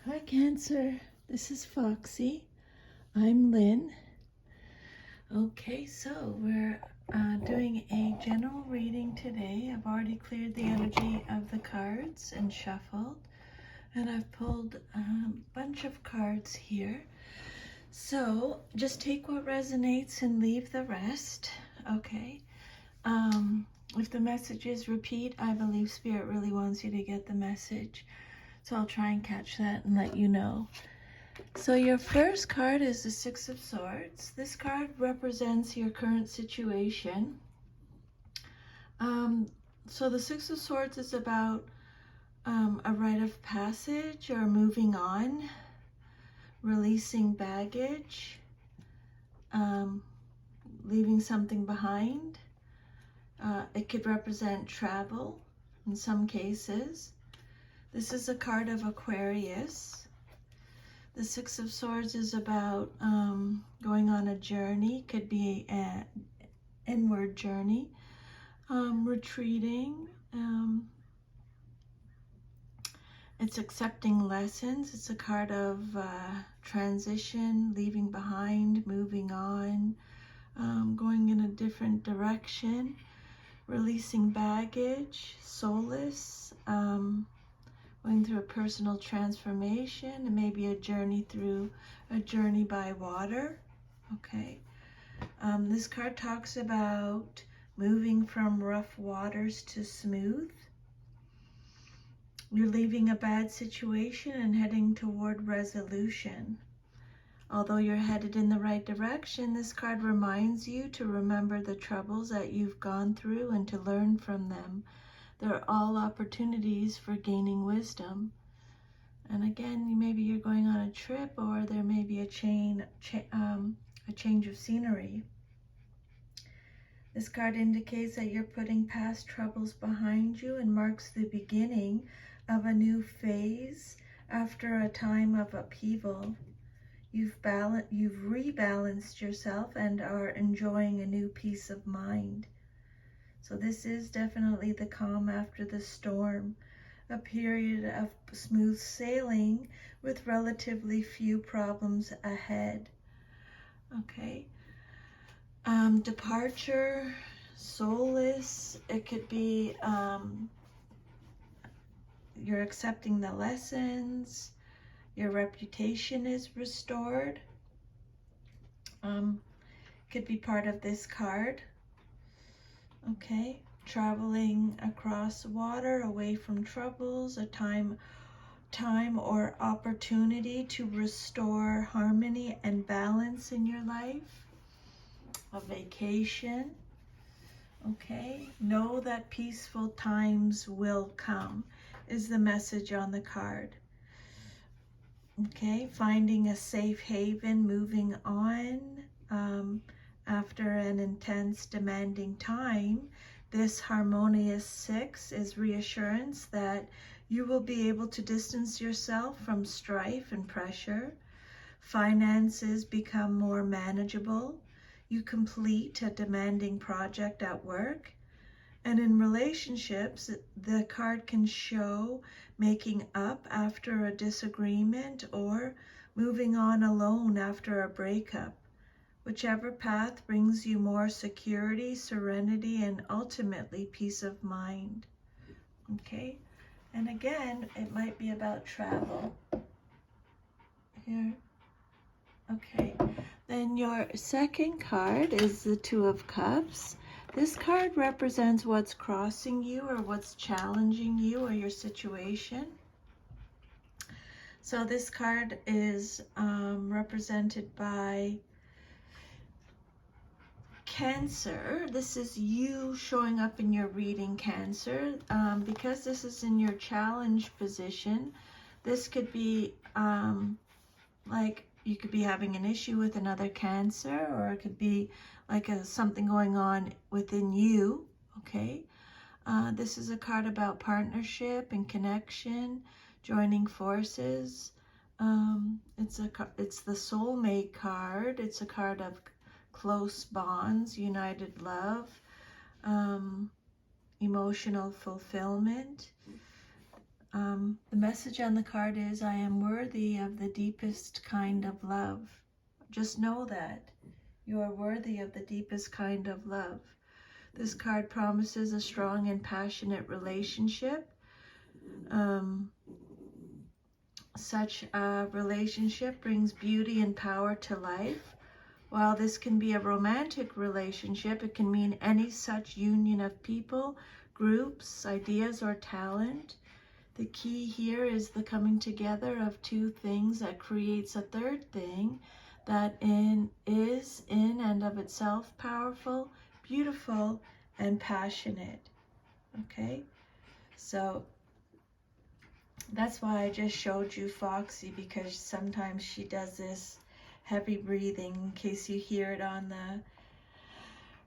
Hi Cancer, this is Foxy. I'm Lynn. Okay, so we're doing a general reading today. I've already cleared the energy of the cards and shuffled, and I've pulled a bunch of cards here. So just take what resonates and leave the rest, okay? If the messages repeat, I believe Spirit really wants you to get the message. So I'll try and catch that and let you know. So your first card is the Six of Swords. This card represents your current situation. So the Six of Swords is about a rite of passage or moving on, releasing baggage, leaving something behind. It could represent travel in some cases. This is a card of Aquarius. The Six of Swords is about going on a journey, could be an inward journey, retreating. It's accepting lessons. It's a card of transition, leaving behind, moving on, going in a different direction, releasing baggage, solace, going through a personal transformation, and maybe a journey by water. Okay. This card talks about moving from rough waters to smooth. You're leaving a bad situation and heading toward resolution. Although you're headed in the right direction, this card reminds you to remember the troubles that you've gone through and to learn from them. They're all opportunities for gaining wisdom. And again, maybe you're going on a trip, or there may be a change of scenery. This card indicates that you're putting past troubles behind you and marks the beginning of a new phase after a time of upheaval. You've rebalanced yourself and are enjoying a new peace of mind. So this is definitely the calm after the storm, a period of smooth sailing with relatively few problems ahead. Okay. Departure, solace, it could be you're accepting the lessons, your reputation is restored. Could be part of this card. Okay, traveling across water, away from troubles, a time or opportunity to restore harmony and balance in your life. A vacation. Okay, know that peaceful times will come is the message on the card. Okay, finding a safe haven, moving on after an intense, demanding time. This harmonious six is reassurance that you will be able to distance yourself from strife and pressure. Finances become more manageable. You complete a demanding project at work. And in relationships, the card can show making up after a disagreement or moving on alone after a breakup. Whichever path brings you more security, serenity, and ultimately peace of mind. Okay, and again, it might be about travel. Here. Okay, then your second card is the Two of Cups. This card represents what's crossing you or what's challenging you or your situation. So this card is represented by Cancer. This is you showing up in your reading, Cancer. Because this is in your challenge position, this could be like you could be having an issue with another Cancer, or it could be like something going on within you. Okay, this is a card about partnership and connection, joining forces. It's the soulmate card. It's a card of close bonds, united love, emotional fulfillment. The message on the card is, I am worthy of the deepest kind of love. Just know that. You are worthy of the deepest kind of love. This card promises a strong and passionate relationship. Such a relationship brings beauty and power to life. While this can be a romantic relationship, it can mean any such union of people, groups, ideas, or talent. The key here is the coming together of two things that creates a third thing that is in and of itself powerful, beautiful, and passionate. Okay? So that's why I just showed you Foxy, because sometimes she does this heavy breathing. In case you hear it on the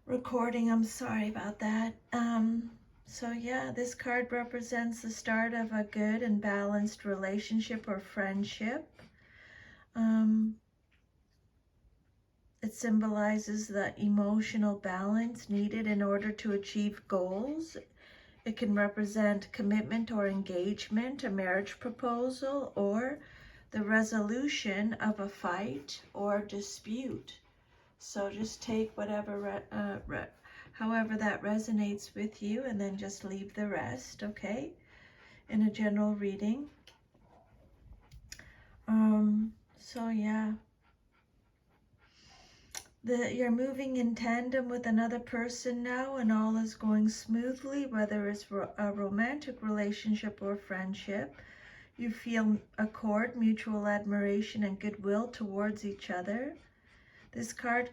recording, I'm sorry about that. So yeah, this card represents the start of a good and balanced relationship or friendship. It symbolizes the emotional balance needed in order to achieve goals. It can represent commitment or engagement, a marriage proposal, or the resolution of a fight or dispute. So just take whatever, however that resonates with you, and then just leave the rest, okay, in a general reading. So yeah. You're moving in tandem with another person now, and all is going smoothly, whether it's a romantic relationship or friendship. You feel accord, mutual admiration, and goodwill towards each other. This card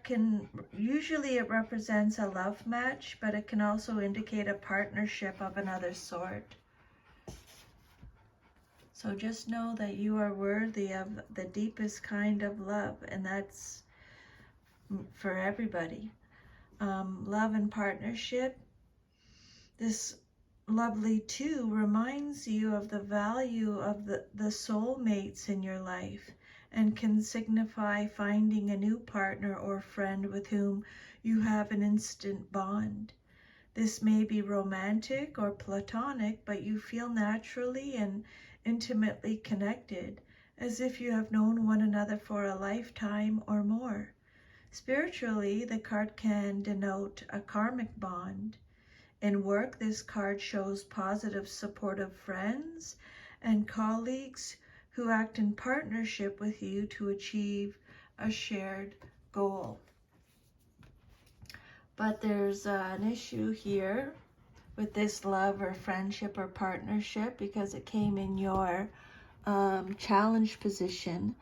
usually it represents a love match, but it can also indicate a partnership of another sort. So just know that you are worthy of the deepest kind of love, and that's for everybody. Love and partnership. This lovely two reminds you of the value of the soulmates in your life, and can signify finding a new partner or friend with whom you have an instant bond. This may be romantic or platonic, but you feel naturally and intimately connected, as if you have known one another for a lifetime or more. Spiritually, the card can denote a karmic bond. In work, this card shows positive, supportive friends and colleagues who act in partnership with you to achieve a shared goal. But there's an issue here with this love or friendship or partnership, because it came in your challenge position.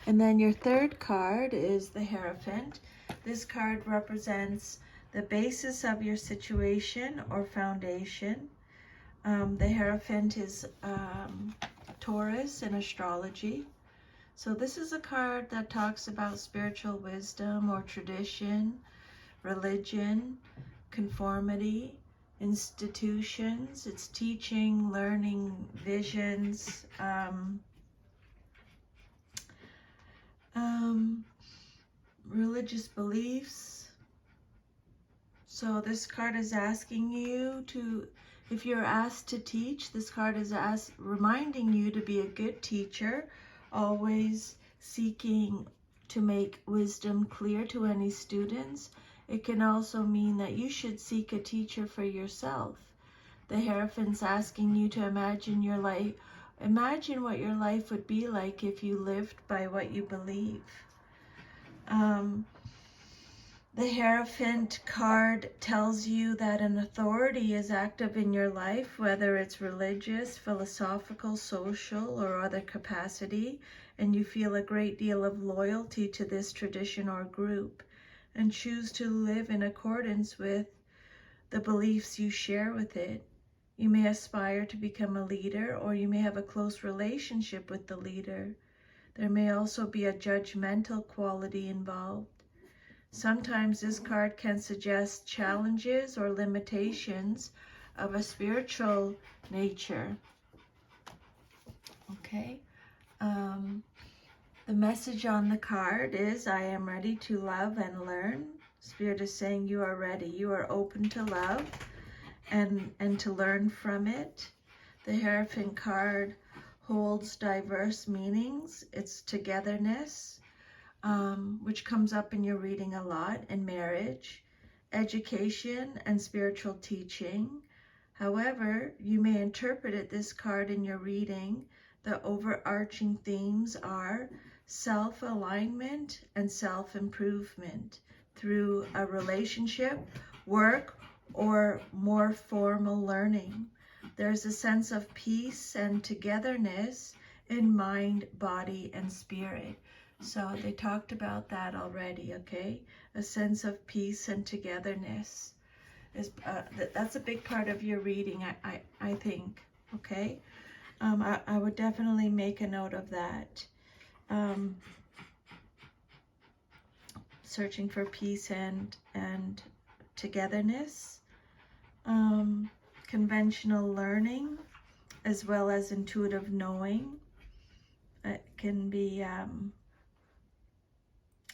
And then your third card is the Hierophant. This card represents the basis of your situation or foundation. The Hierophant is Taurus in astrology. So this is a card that talks about spiritual wisdom or tradition, religion, conformity, institutions. It's teaching, learning, visions, religious beliefs. So this card is asking you to, if you're asked to teach, this card is reminding you to be a good teacher, always seeking to make wisdom clear to any students. It can also mean that you should seek a teacher for yourself. The Hierophant's asking you to imagine your life. Imagine what your life would be like if you lived by what you believe. The Hierophant card tells you that an authority is active in your life, whether it's religious, philosophical, social, or other capacity, and you feel a great deal of loyalty to this tradition or group, and choose to live in accordance with the beliefs you share with it. You may aspire to become a leader, or you may have a close relationship with the leader. There may also be a judgmental quality involved. Sometimes this card can suggest challenges or limitations of a spiritual nature. Okay. The message on the card is, I am ready to love and learn. Spirit is saying you are ready. You are open to love and to learn from it. The Hierophant card holds diverse meanings. It's togetherness, which comes up in your reading a lot, and marriage, education, and spiritual teaching. However, you may interpret this card in your reading. The overarching themes are self-alignment and self-improvement through a relationship, work, or more formal learning. There's a sense of peace and togetherness in mind, body, and spirit. So they talked about that already, okay? A sense of peace and togetherness. That's a big part of your reading, I think, okay? I would definitely make a note of that. Searching for peace and togetherness. Conventional learning, as well as intuitive knowing. It can be,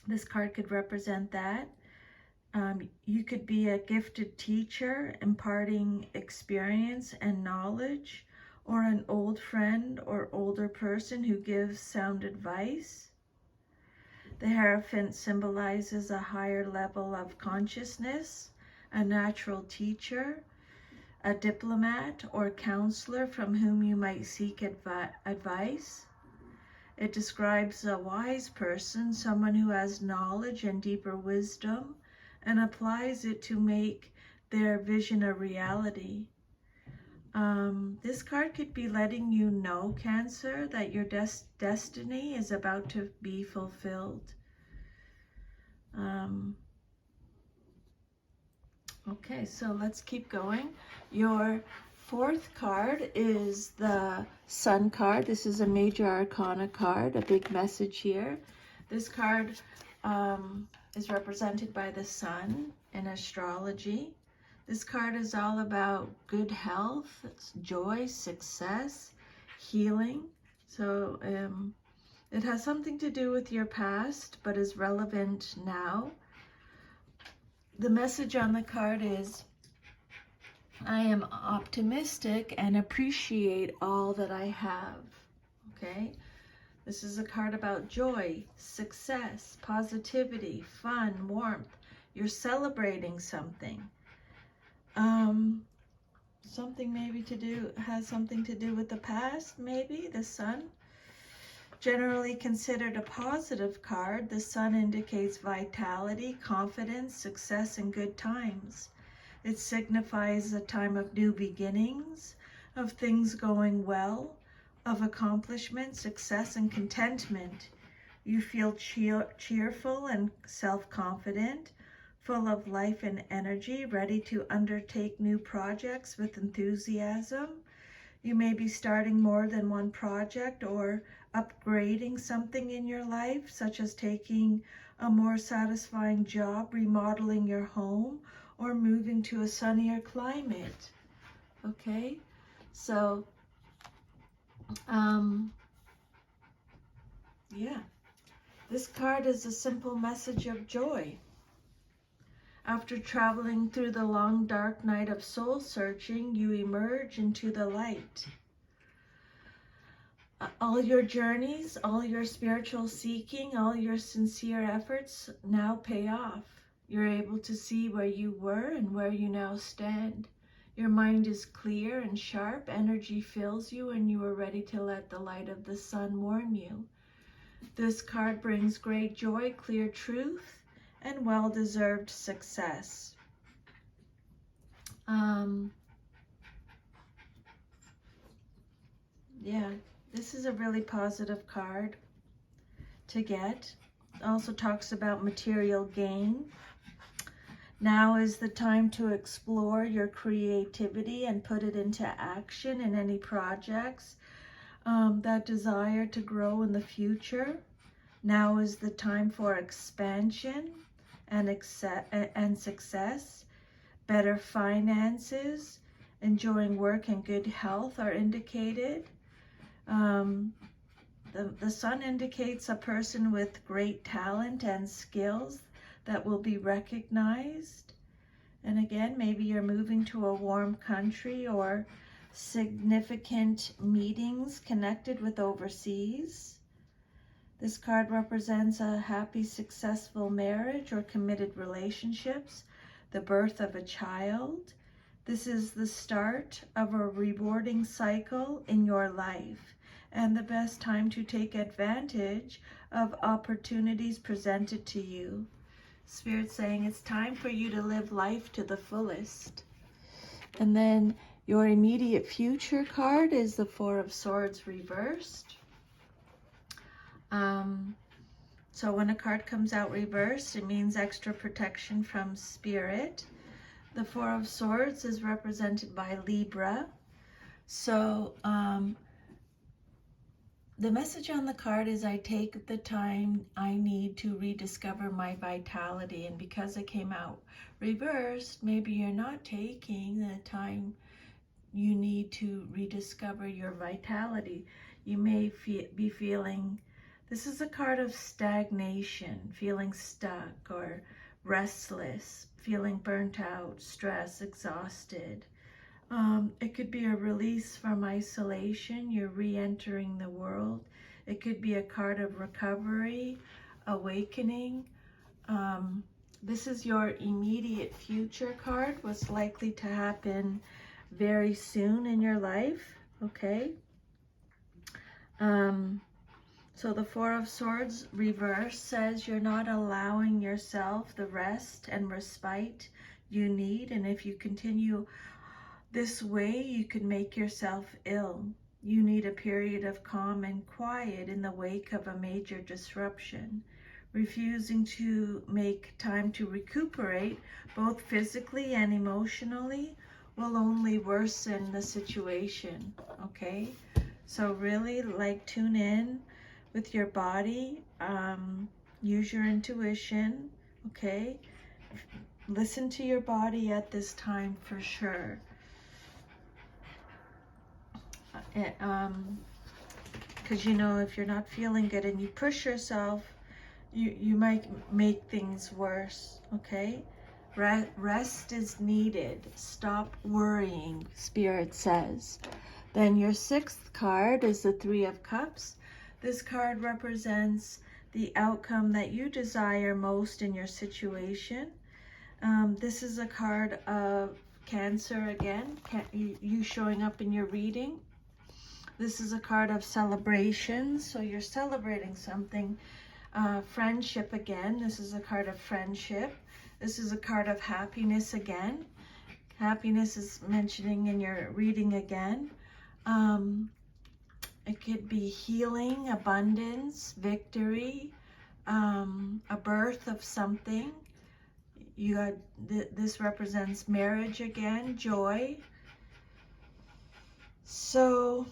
this card could represent that. You could be a gifted teacher, imparting experience and knowledge, or an old friend or older person who gives sound advice. The Hierophant symbolizes a higher level of consciousness, a natural teacher, a diplomat or counselor from whom you might seek advice. It describes a wise person, someone who has knowledge and deeper wisdom, and applies it to make their vision a reality. This card could be letting you know, Cancer, that your destiny is about to be fulfilled. Okay, so let's keep going. Your fourth card is the Sun card. This is a major arcana card, a big message here. This card is represented by the Sun in astrology. This card is all about good health, joy, success, healing. So it has something to do with your past, but is relevant now. The message on the card is, I am optimistic and appreciate all that I have. Okay? This is a card about joy, success, positivity, fun, warmth. You're celebrating something. Something maybe has something to do with the past, maybe, the Sun. Generally considered a positive card, the Sun indicates vitality, confidence, success, and good times. It signifies a time of new beginnings, of things going well, of accomplishment, success, and contentment. You feel cheerful and self-confident, full of life and energy, ready to undertake new projects with enthusiasm. You may be starting more than one project or upgrading something in your life, such as taking a more satisfying job, remodeling your home, or moving to a sunnier climate. Okay, so yeah, this card is a simple message of joy. After traveling through the long dark night of soul searching, you emerge into the light. All your journeys, all your spiritual seeking, all your sincere efforts now pay off. You're able to see where you were and where you now stand. Your mind is clear and sharp, energy fills you, and you are ready to let the light of the Sun warm you. This card brings great joy, clear truth, and well-deserved success. Yeah, this is a really positive card to get. It also talks about material gain. Now is the time to explore your creativity and put it into action in any projects that desire to grow in the future. Now is the time for expansion and success. Better finances, enjoying work and good health are indicated. The Sun indicates a person with great talent and skills that will be recognized. And again, maybe you're moving to a warm country or significant meetings connected with overseas. This card represents a happy, successful marriage or committed relationships, the birth of a child. This is the start of a rewarding cycle in your life and the best time to take advantage of opportunities presented to you. Spirit saying it's time for you to live life to the fullest. And then your immediate future card is the Four of Swords reversed. So when a card comes out reversed, it means extra protection from Spirit. The Four of Swords is represented by Libra. So the message on the card is I take the time I need to rediscover my vitality. And because it came out reversed, maybe you're not taking the time you need to rediscover your vitality. You may be feeling, this is a card of stagnation, feeling stuck or restless, feeling burnt out, stressed, exhausted. It could be a release from isolation. You're re-entering the world. It could be a card of recovery, awakening. This is your immediate future card, what's likely to happen very soon in your life, okay? So the Four of Swords reverse says you're not allowing yourself the rest and respite you need, and if you continue this way, you could make yourself ill. You need a period of calm and quiet in the wake of a major disruption. Refusing to make time to recuperate, both physically and emotionally, will only worsen the situation, okay? So really, like, tune in with your body, use your intuition, okay? Listen to your body at this time for sure. Because you know, if you're not feeling good and you push yourself, you might make things worse, okay? Rest is needed. Stop worrying, Spirit says. Then your sixth card is the Three of Cups. This card represents the outcome that you desire most in your situation. This is a card of Cancer again, you showing up in your reading. This is a card of celebration, so you're celebrating something. Friendship again, this is a card of friendship. This is a card of happiness again. Happiness is mentioning in your reading again. It could be healing, abundance, victory, a birth of something. You got this represents marriage again, joy. So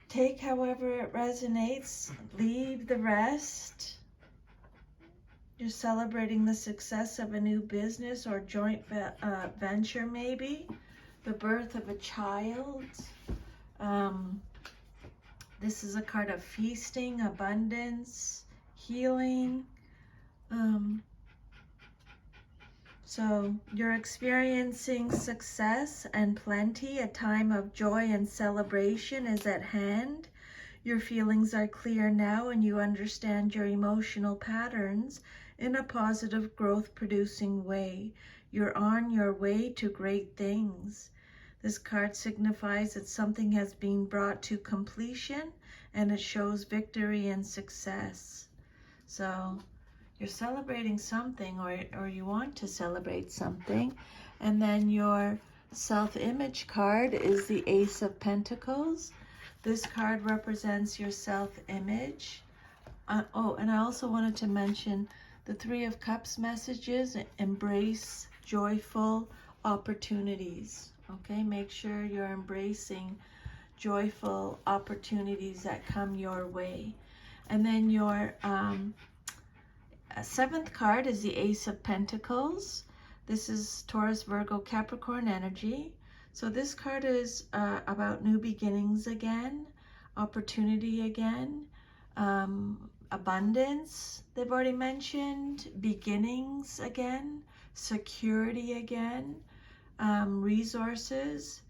take however it resonates, leave the rest. You're celebrating the success of a new business or joint venture, maybe the birth of a child. This is a card of feasting, abundance, healing. So you're experiencing success and plenty. A time of joy and celebration is at hand. Your feelings are clear now and you understand your emotional patterns in a positive growth-producing way. You're on your way to great things. This card signifies that something has been brought to completion and it shows victory and success. So you're celebrating something, or you want to celebrate something. And then your self-image card is the Ace of Pentacles. This card represents your self-image. Oh, and I also wanted to mention the Three of Cups messages. Embrace joyful opportunities. Okay, make sure you're embracing joyful opportunities that come your way. And then your seventh card is the Ace of Pentacles. This is Taurus, Virgo, Capricorn energy. So this card is about new beginnings again, opportunity again, abundance, they've already mentioned, beginnings again, security again, resources,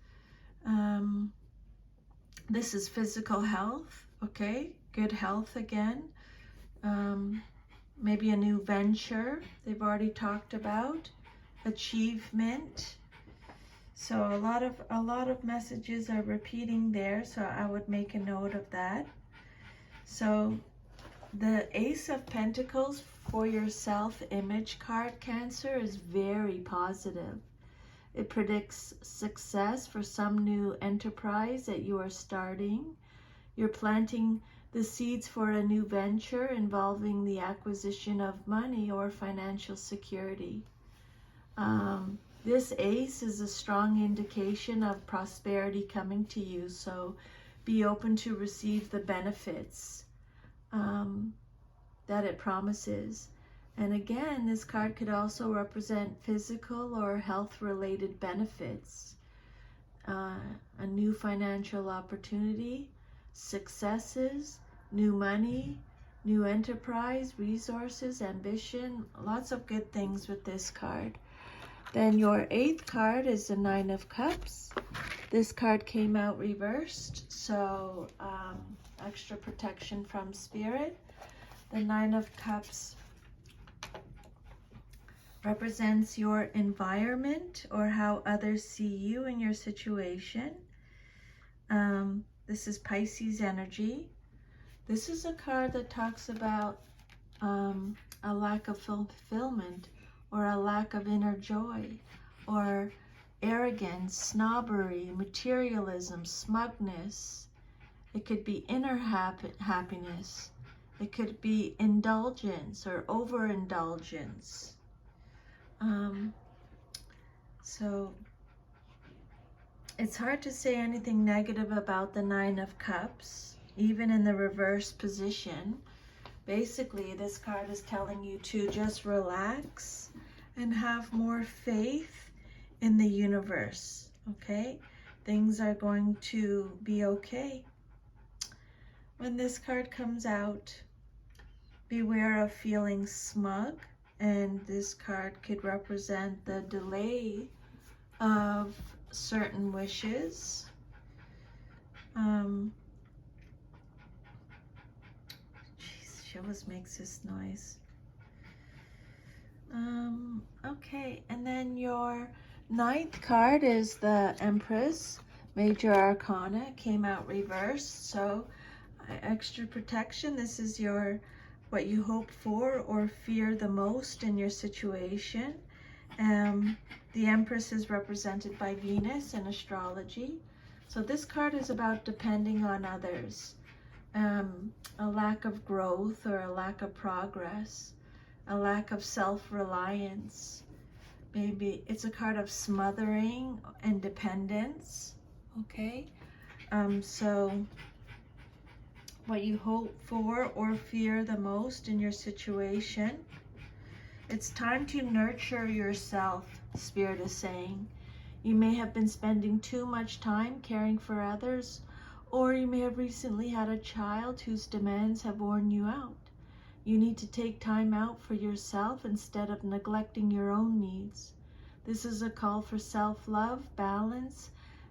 This is physical health, okay? Good health again. Maybe a new venture they've already talked about. Achievement. So a lot of messages are repeating there, so I would make a note of that. So the Ace of Pentacles for your self-image card, Cancer, is very positive. It predicts success for some new enterprise that you are starting. You're planting the seeds for a new venture involving the acquisition of money or financial security. This ace is a strong indication of prosperity coming to you, so be open to receive the benefits that it promises. And again, this card could also represent physical or health-related benefits, a new financial opportunity, successes, new money, new enterprise, resources, ambition, lots of good things with this card. Then your 8th card is the 9 of Cups. This card came out reversed, so extra protection from Spirit. The 9 of Cups represents your environment or how others see you and your situation. This is Pisces energy. This is a card that talks about a lack of fulfillment, or a lack of inner joy, or arrogance, snobbery, materialism, smugness. It could be inner happiness. It could be indulgence or overindulgence. So it's hard to say anything negative about the 9 of Cups, even in the reverse position. Basically, this card is telling you to just relax and have more faith in the universe, okay? Things are going to be okay. When this card comes out, beware of feeling smug, and this card could represent the delay of certain wishes. She always makes this noise. Okay, and then your 9th card is the Empress, Major Arcana, came out reversed. So extra protection. This is what you hope for or fear the most in your situation. The Empress is represented by Venus in astrology. So this card is about depending on others. A lack of growth or a lack of progress, a lack of self-reliance. Maybe it's a card of smothering and dependence, okay? So what you hope for or fear the most in your situation. It's time to nurture yourself, Spirit is saying. You may have been spending too much time caring for others, or you may have recently had a child whose demands have worn you out. You need to take time out for yourself instead of neglecting your own needs. This is a call for self-love, balance,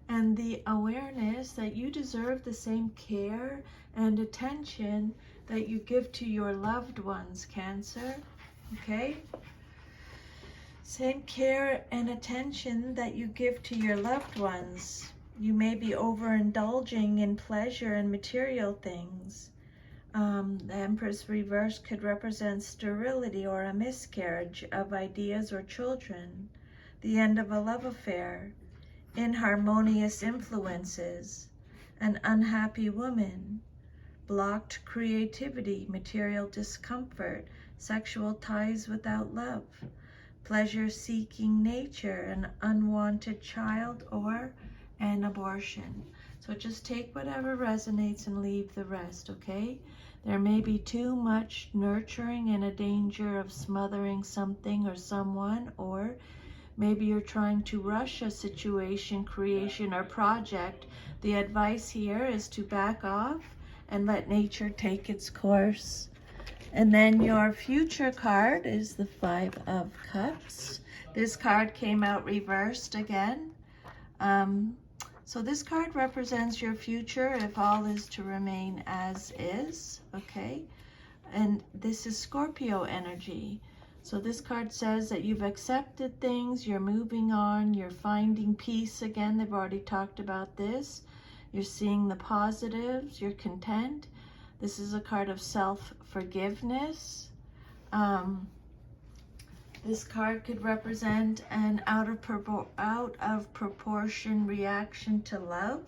and the awareness that you deserve the same care and attention that you give to your loved ones, Cancer. Okay? Same care and attention that you give to your loved ones. You may be overindulging in pleasure and material things. The Empress reverse could represent sterility or a miscarriage of ideas or children, the end of a love affair, inharmonious influences, an unhappy woman, blocked creativity, material discomfort, sexual ties without love, pleasure-seeking nature, an unwanted child, or an abortion. So just take whatever resonates and leave the rest, okay? There may be too much nurturing and a danger of smothering something or someone, or maybe you're trying to rush a situation, creation, or project. The advice here is to back off and let nature take its course. And then your future card is the 5 of Cups. This card came out reversed again. So this card represents your future if all is to remain as is, okay? And this is Scorpio energy. So this card says that you've accepted things, you're moving on, you're finding peace again. They've already talked about this. You're seeing the positives, you're content. This is a card of self-forgiveness. This card could represent an out of proportion reaction to love.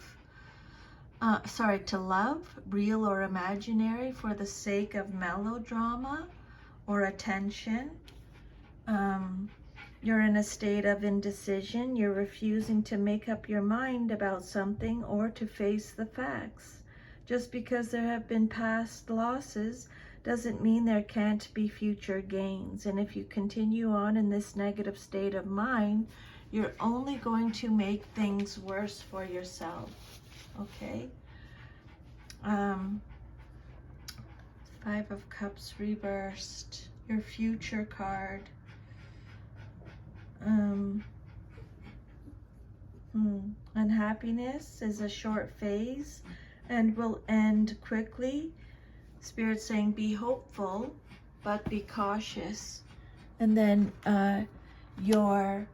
To love, real or imaginary, for the sake of melodrama or attention. You're in a state of indecision. You're refusing to make up your mind about something or to face the facts. Just because there have been past losses doesn't mean there can't be future gains. And if you continue on in this negative state of mind, you're only going to make things worse for yourself. Okay. 5 of Cups reversed. Your future card. Unhappiness is a short phase and will end quickly. Spirit saying be hopeful, but be cautious. And then your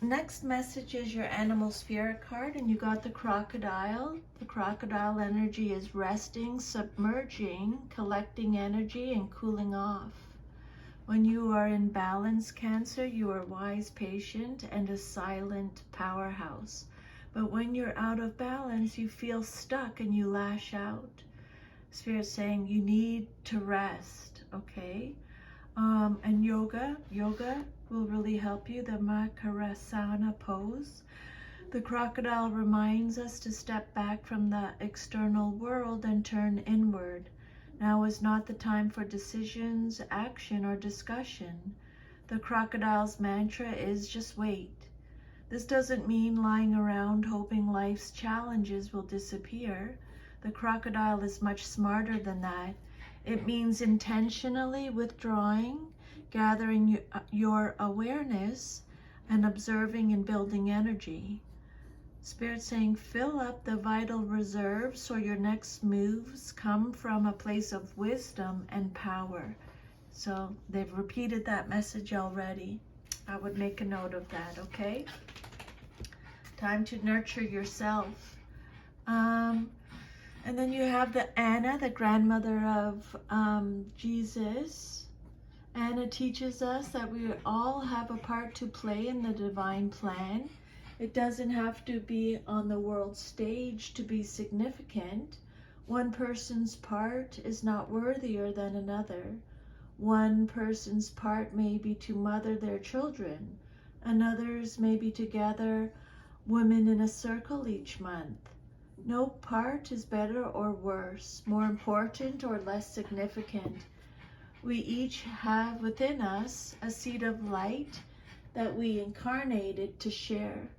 next message is your animal spirit card, and you got the crocodile. The crocodile energy is resting, submerging, collecting energy, and cooling off. When you are in balance, Cancer, you are wise, patient, and a silent powerhouse. But when you're out of balance, you feel stuck and you lash out. Spirit saying you need to rest, okay? And yoga will really help you, the Makarasana pose. The crocodile reminds us to step back from the external world and turn inward. Now is not the time for decisions, action, or discussion. The crocodile's mantra is just wait. This doesn't mean lying around hoping life's challenges will disappear. The crocodile is much smarter than that. It means intentionally withdrawing, gathering your awareness, and observing and building energy. Spirit saying fill up the vital reserve so your next moves come from a place of wisdom and power. So they've repeated that message already. I would make a note of that, okay? Time to nurture yourself. And then you have the Anna, the grandmother of Jesus. Anna teaches us that we all have a part to play in the divine plan. It doesn't have to be on the world stage to be significant. One person's part is not worthier than another. One person's part may be to mother their children. Another's may be to gather women in a circle each month. No part is better or worse, more important or less significant. We each have within us a seed of light that we incarnated to share.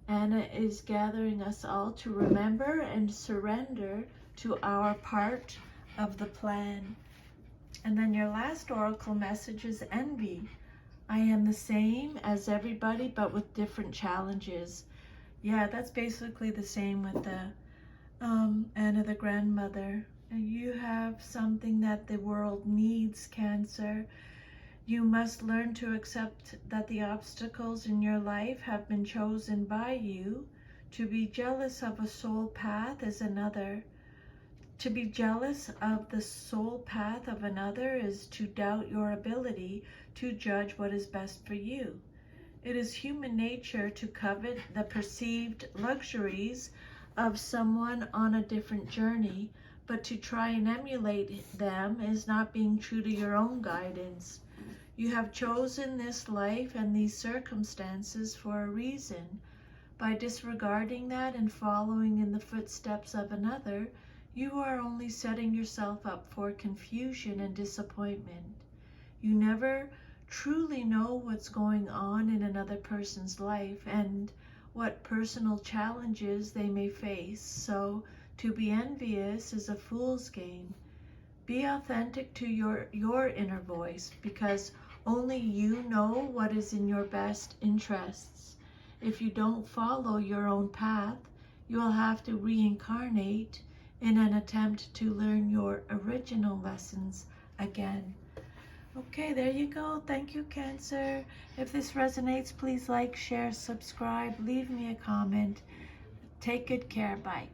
Anna is gathering us all to remember and surrender to our part of the plan. And then your last oracle message is envy. I am the same as everybody, but with different challenges. Yeah, that's basically the same with the Anna the grandmother. And you have something that the world needs, Cancer. You must learn to accept that the obstacles in your life have been chosen by you. To be jealous of a soul path is another. To be jealous of the soul path of another is to doubt your ability to judge what is best for you. It is human nature to covet the perceived luxuries of someone on a different journey, but to try and emulate them is not being true to your own guidance. You have chosen this life and these circumstances for a reason. By disregarding that and following in the footsteps of another, you are only setting yourself up for confusion and disappointment. You never truly know what's going on in another person's life and what personal challenges they may face. So to be envious is a fool's game. Be authentic to your inner voice, because only you know what is in your best interests. if you don't follow your own path, you will have to reincarnate in an attempt to learn your original lessons again. Okay, there you go. Thank you, Cancer. If this resonates, please like, share, subscribe, leave me a comment. Take good care. Bye.